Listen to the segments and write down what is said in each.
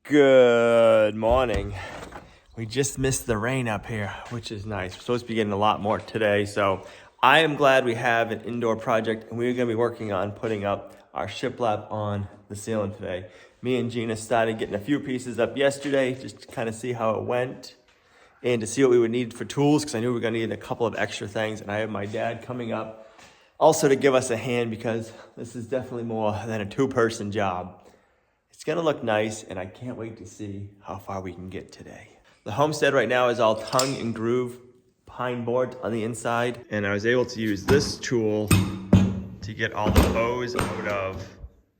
Good morning. We just missed the rain up here, which is nice. We're supposed to be getting a lot more today, so I am glad we have an indoor project, and we're gonna be working on putting up our shiplap on the ceiling today. Me and Gina started getting a few pieces up yesterday, just to kind of see how it went, and to see what we would need for tools, because I knew we were gonna need a couple of extra things, and I have my dad coming up also to give us a hand, because this is definitely more than a two-person job. It's gonna look nice, and I can't wait to see how far we can get today. The Homestead right now is all tongue and groove pine board on the inside, and I was able to use this tool to get all the bows out of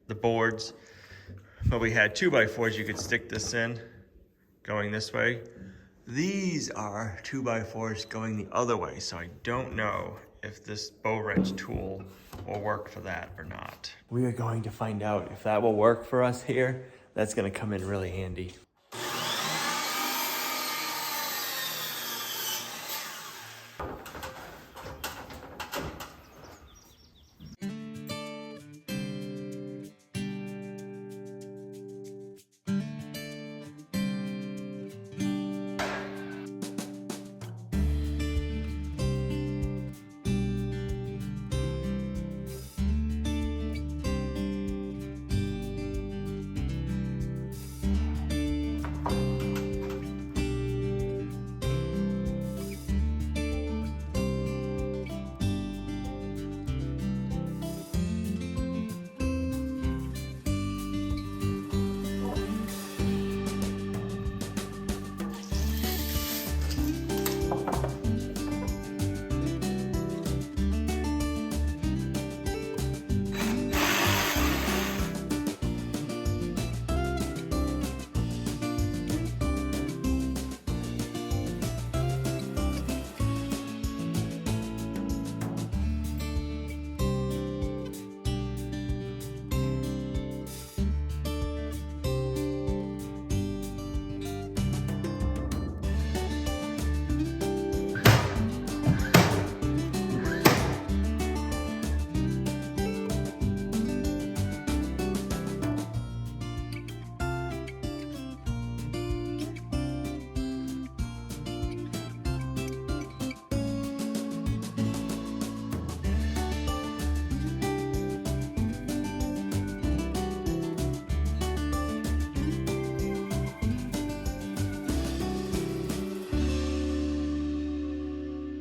the boards. But we had 2x4s you could stick this in, going this way. These are 2x4s going the other way, so I don't know if this bow wrench tool will work for that or not. We are going to find out if that will work for us here. That's gonna come in really handy.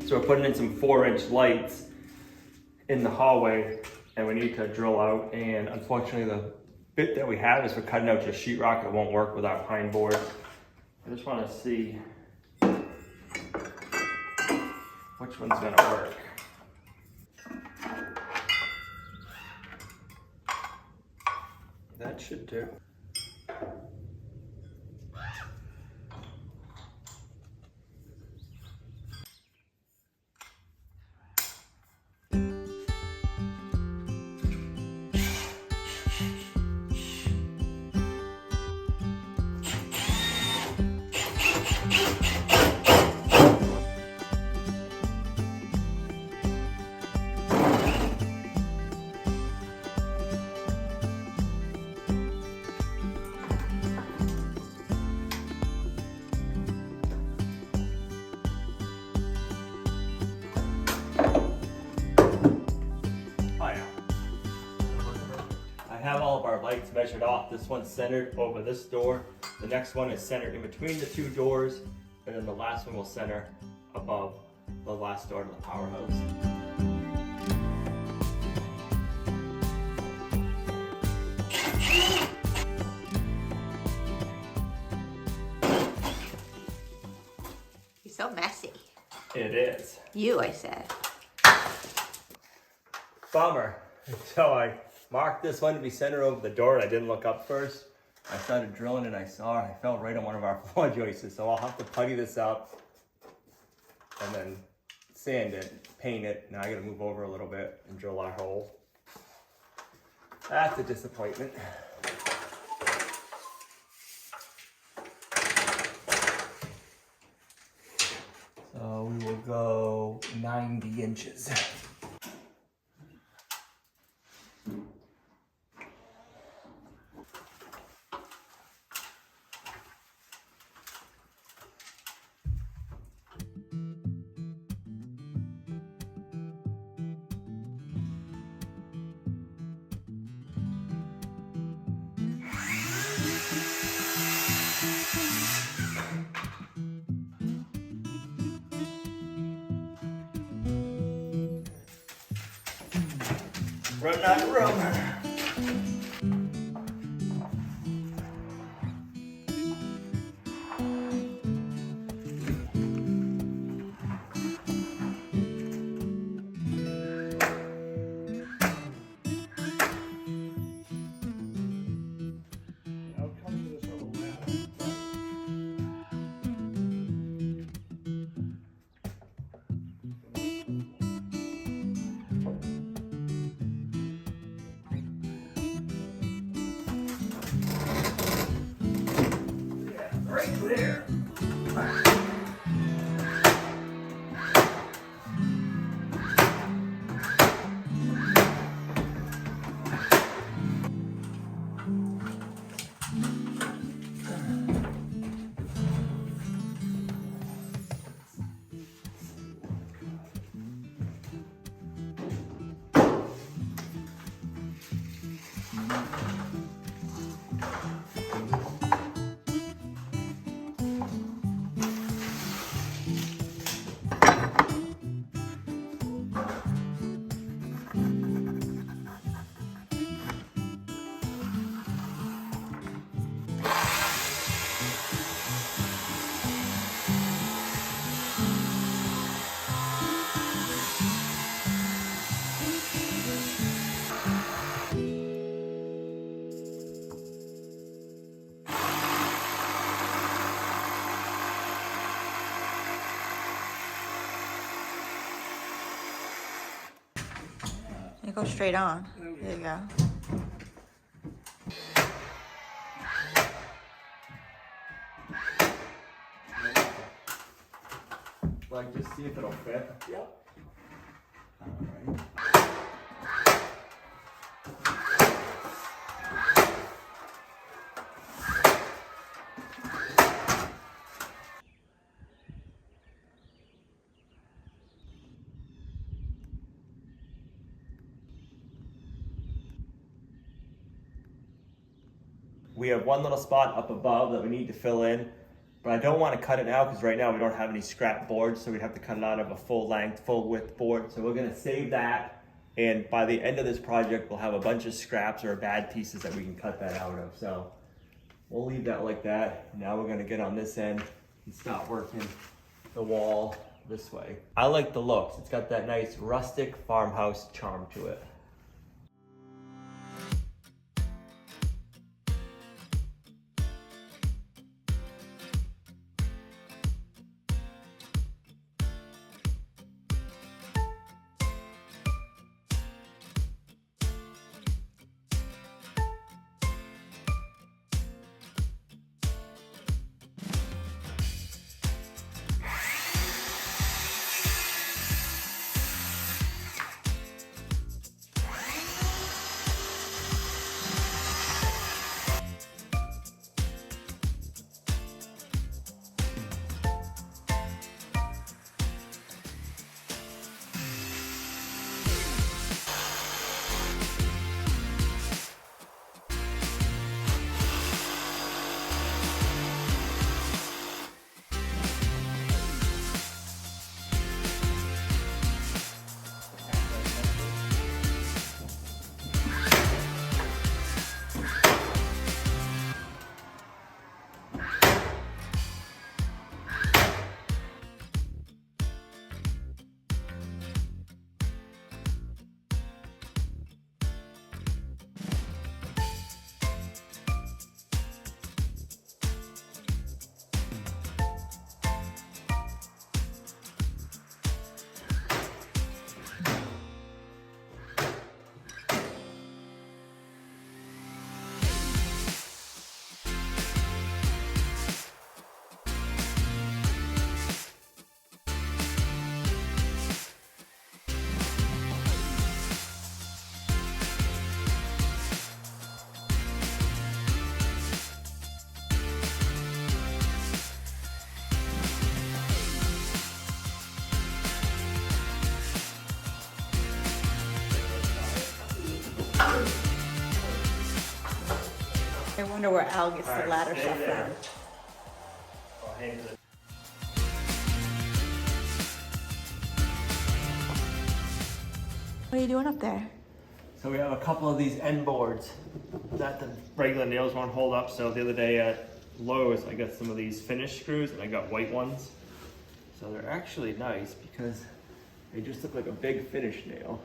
So we're putting in some 4-inch lights in the hallway, and we need to drill out, and unfortunately the bit that we have is for cutting out just sheetrock. It won't work with our pine board. I just want to see which one's gonna work. That should do. I have all of our lights measured off. This one's centered over this door. The next one is centered in between the two doors. And then the last one will center above the last door to the powerhouse. You're so messy. It is. You, I said. Bummer. So I marked this one to be centered over the door. I didn't look up first. I started drilling and I fell right on one of our floor joists. So I'll have to putty this up and then sand it, paint it. Now I gotta move over a little bit and drill our hole. That's a disappointment. So we will go 90 inches. Run out of room. Now come to this little ladder. Yeah, right there. You go straight on. There you go. Like, just see if it'll fit. Yep. Alright. We have one little spot up above that we need to fill in, but I don't want to cut it now because right now we don't have any scrap boards, so we'd have to cut it out of a full length, full width board. So we're going to save that, and by the end of this project, we'll have a bunch of scraps or bad pieces that we can cut that out of. So we'll leave that like that. Now we're going to get on this end and start working the wall this way. I like the looks. It's got that nice rustic farmhouse charm to it. I wonder where Al gets the ladder stay stuff there. from. I'll hang it. What are you doing up there? So we have a couple of these end boards that the regular nails won't hold up. So the other day at Lowe's, I got some of these finish screws and I got white ones. So they're actually nice because they just look like a big finish nail.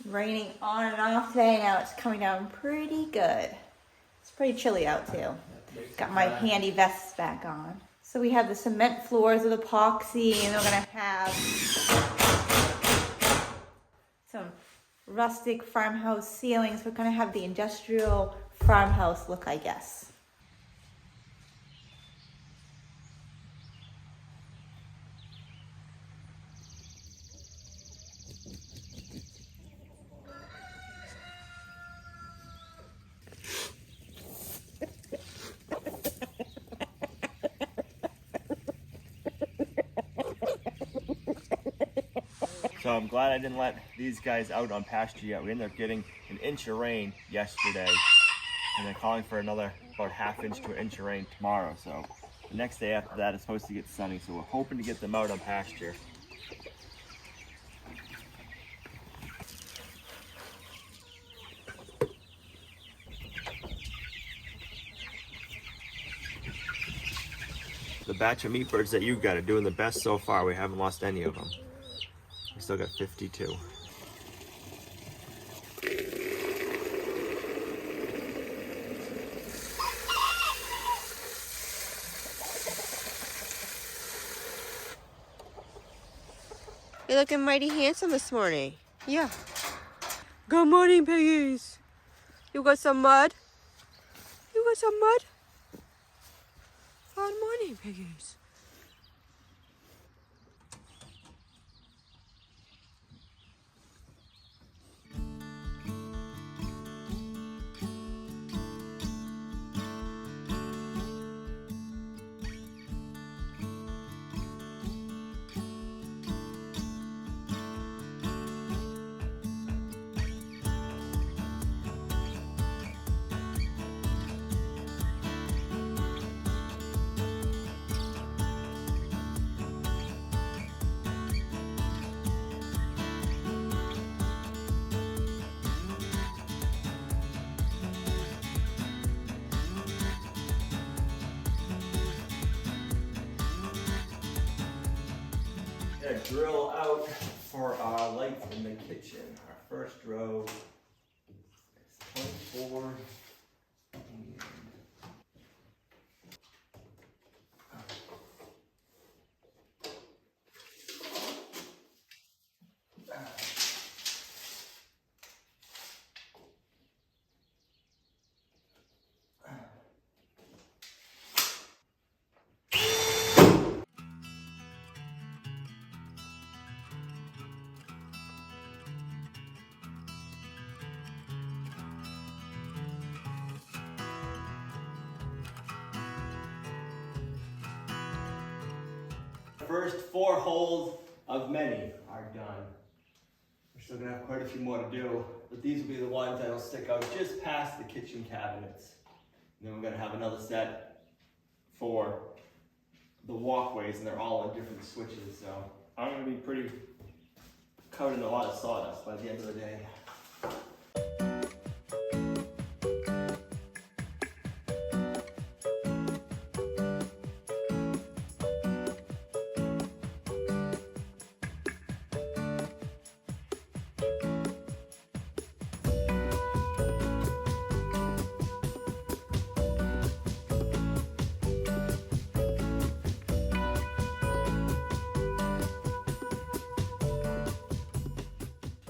Raining on and off today. Now it's coming down pretty good. It's pretty chilly out too. Got my handy vests back on. So we have the cement floors with epoxy, and we're gonna have some rustic farmhouse ceilings. We're gonna have the industrial farmhouse look, I guess. So I'm glad I didn't let these guys out on pasture yet. We ended up getting an inch of rain yesterday, and they're calling for another about ½ inch to an inch of rain tomorrow. So the next day after that is supposed to get sunny. So we're hoping to get them out on pasture. The batch of meat birds that you got are doing the best so far. We haven't lost any of them. We still got 52. You're looking mighty handsome this morning. Yeah. Good morning, piggies. You got some mud? You got some mud? Good morning, piggies. Gonna drill out for our lights in the kitchen. Our first row is 24. First 4 holes of many are done. We're still gonna have quite a few more to do, but these will be the ones that'll stick out just past the kitchen cabinets. And then we're gonna have another set for the walkways, and they're all on different switches. So I'm gonna be pretty covered in a lot of sawdust by the end of the day.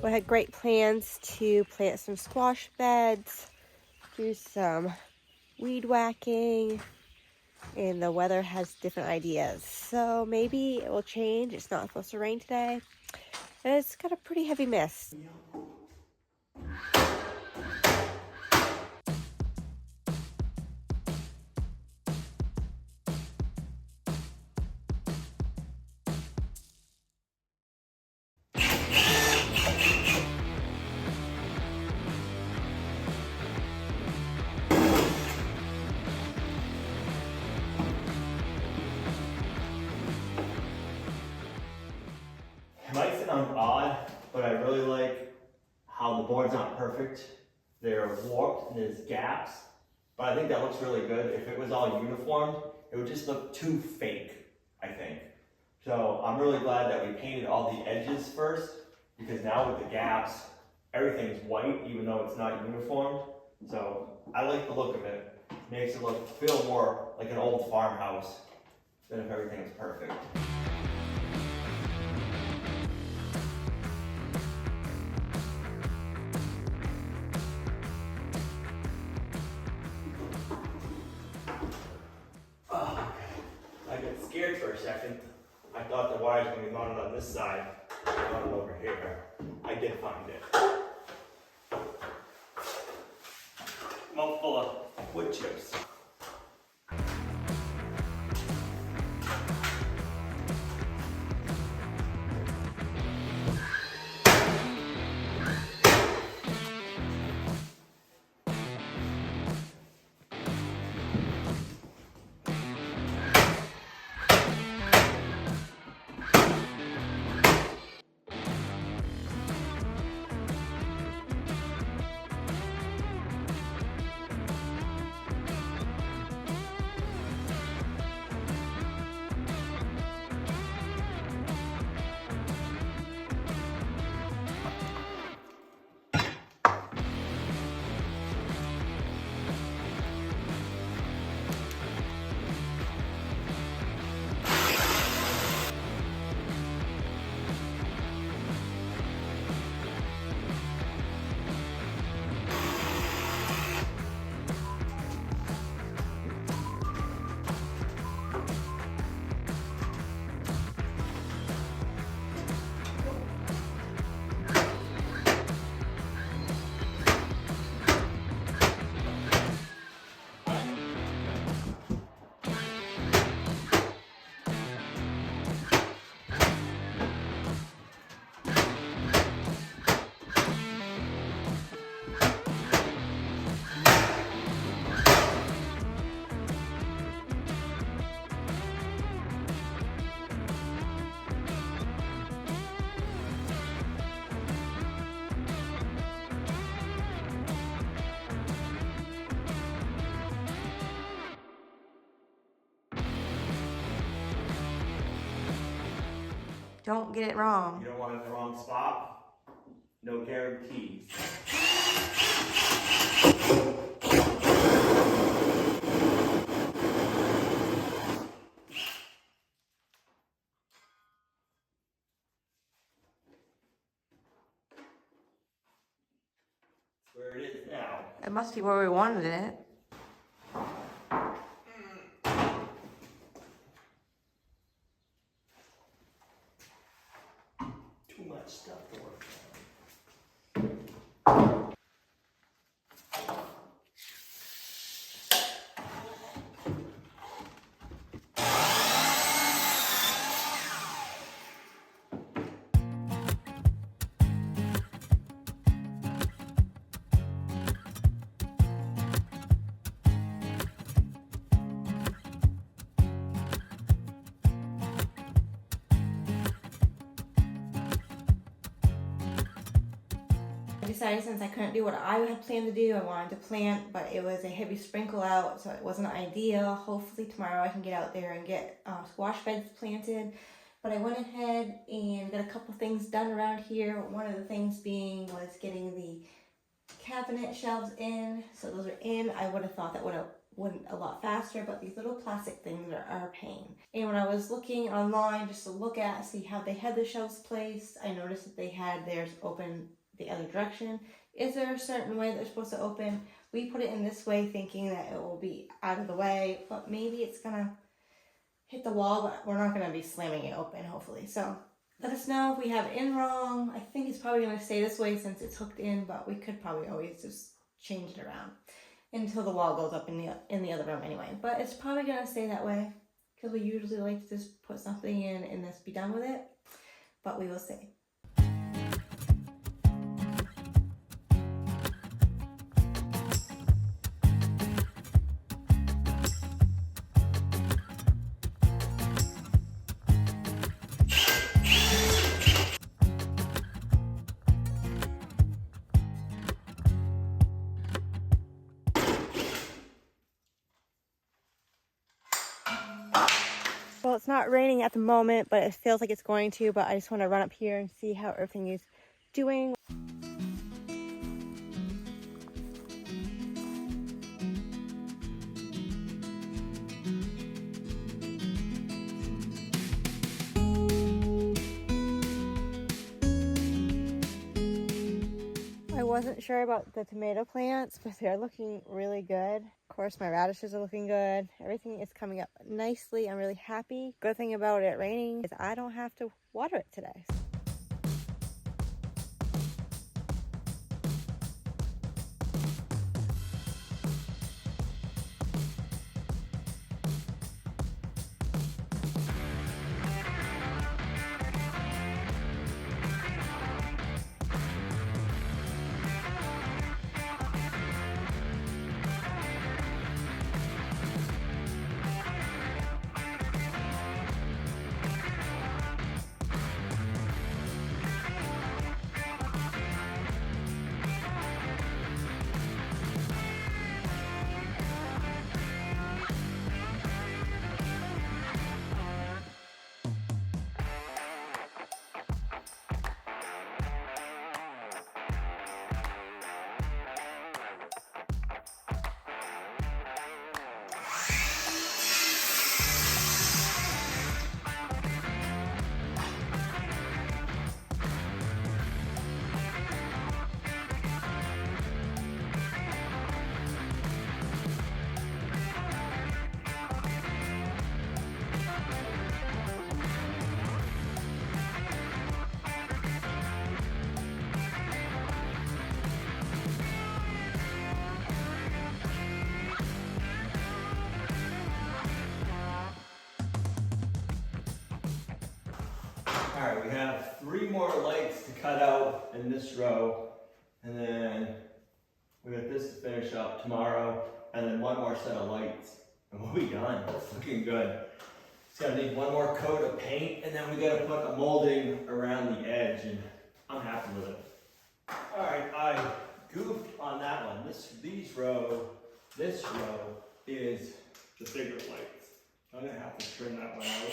We had great plans to plant some squash beds, do some weed whacking, and the weather has different ideas. So maybe it will change. It's not supposed to rain today, and it's got a pretty heavy mist. might sound odd, but I really like how the board's not perfect. They're warped and there's gaps, but I think that looks really good. If it was all uniformed, it would just look too fake, I think. So I'm really glad that we painted all the edges first, because now with the gaps, everything's white, even though it's not uniformed. So I like the look of it. Makes it feel more like an old farmhouse than if everything was perfect. I got scared for a second. I thought the wires were going to be mounted on this side, mounted over here. I did find it. Mouthful of wood chips. Don't get it wrong. You don't want it in the wrong spot. No guarantees. Where it is now. It must be where we wanted it. Too much stuff to work I decided since I couldn't do what I had planned to do, I wanted to plant, but it was a heavy sprinkle out, so it wasn't ideal. Hopefully tomorrow I can get out there and get squash beds planted. But I went ahead and got a couple things done around here. One of the things being was getting the cabinet shelves in. So those are in. I would have thought that would have went a lot faster, but these little plastic things are a pain. And when I was looking online just to look at, see how they had the shelves placed, I noticed that they had theirs open the other direction. Is there a certain way they're supposed to open? We put it in this way thinking that it will be out of the way, but maybe it's gonna hit the wall, but we're not gonna be slamming it open, hopefully. So let us know if we have it in wrong. I think it's probably gonna stay this way since it's hooked in, but we could probably always just change it around until the wall goes up in the other room anyway. But it's probably gonna stay that way because we usually like to just put something in and just be done with it, but we will see. not raining at the moment, but it feels like it's going to, but I just want to run up here and see how everything is doing. I wasn't sure about the tomato plants, but they're looking really good. Of course, my radishes are looking good. Everything is coming up nicely. I'm really happy. Good thing about it raining is I don't have to water it today. All right, we have 3 more lights to cut out in this row, and then we got this to finish up tomorrow, and then 1 more set of lights, and we'll be done. It's looking good. It's gonna need 1 more coat of paint, and then we gotta put a molding around the edge, and I'm happy with it. All right, I goofed on that one. This row is the bigger lights. I'm gonna have to trim that one out.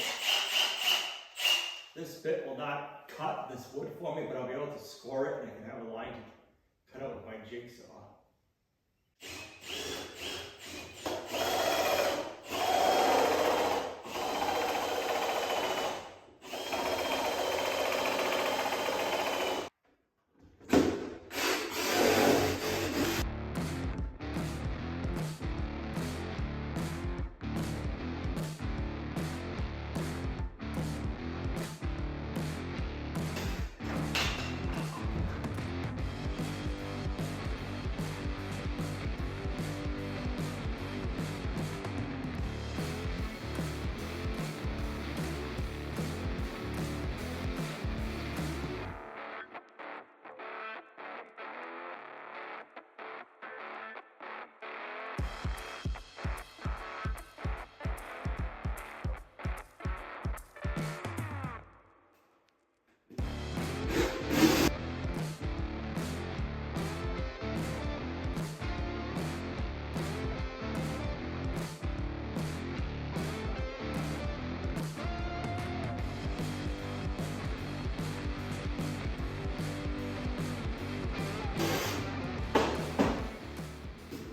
This bit will not cut this wood for me, but I'll be able to score it and I can have a line to cut out with my jigsaw.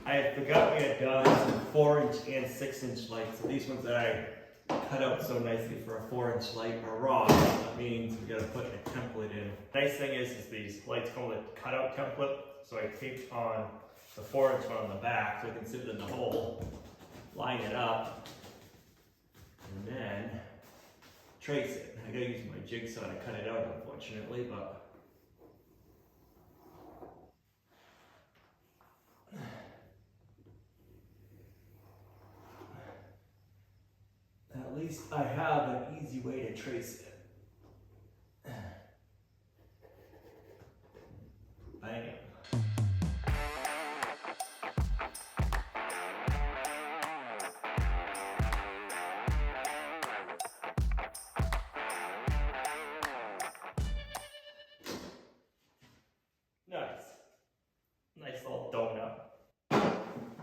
I forgot we had done some 4-inch and 6-inch lights. So these ones that I cut out so nicely for a 4-inch light are wrong. That means we gotta put a template in. Nice thing is these lights come with a cutout template. So I taped on the 4-inch one on the back so I can sit it in the hole, line it up, and then trace it. I gotta use my jigsaw to cut it out, unfortunately, but at least I have an easy way to trace it. Bam. Nice. Nice little donut.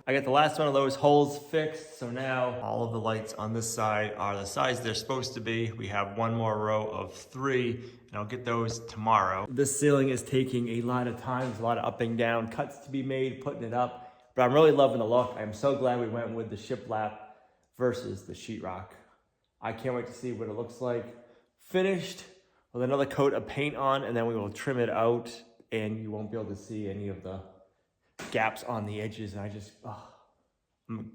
I got the last one of those holes fixed, so now all of the lights on this side are the size they're supposed to be. We have one more row of 3, and I'll get those tomorrow. This ceiling is taking a lot of time. There's a lot of up and down cuts to be made, putting it up, but I'm really loving the look. I'm so glad we went with the SHIPLAP versus the sheetrock. I can't wait to see what it looks like finished with another coat of paint on, and then we will trim it out, and you won't be able to see any of the gaps on the edges. And I just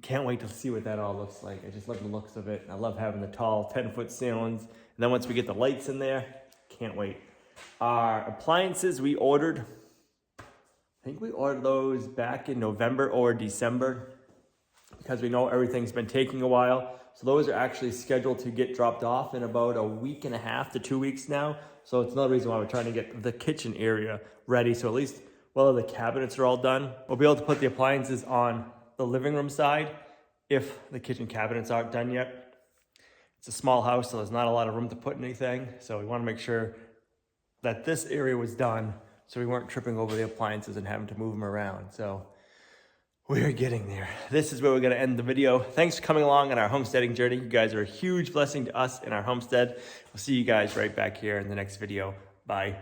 can't wait to see what that all looks like. I just love the looks of it. I love having the tall 10-foot ceilings. And then once we get the lights in there, can't wait. Our appliances we ordered, I think we ordered those back in November or December because we know everything's been taking a while. So those are actually scheduled to get dropped off in about a week and a half to 2 weeks now. So it's another reason why we're trying to get the kitchen area ready. So at least while the cabinets are all done, we'll be able to put the appliances on the living room side if the kitchen cabinets aren't done yet. It's a small house, so there's not a lot of room to put anything. So we want to make sure that this area was done so we weren't tripping over the appliances and having to move them around. So we're getting there. This is where we're going to end the video. Thanks for coming along on our homesteading journey. You guys are a huge blessing to us in our homestead. We'll see you guys right back here in the next video. Bye.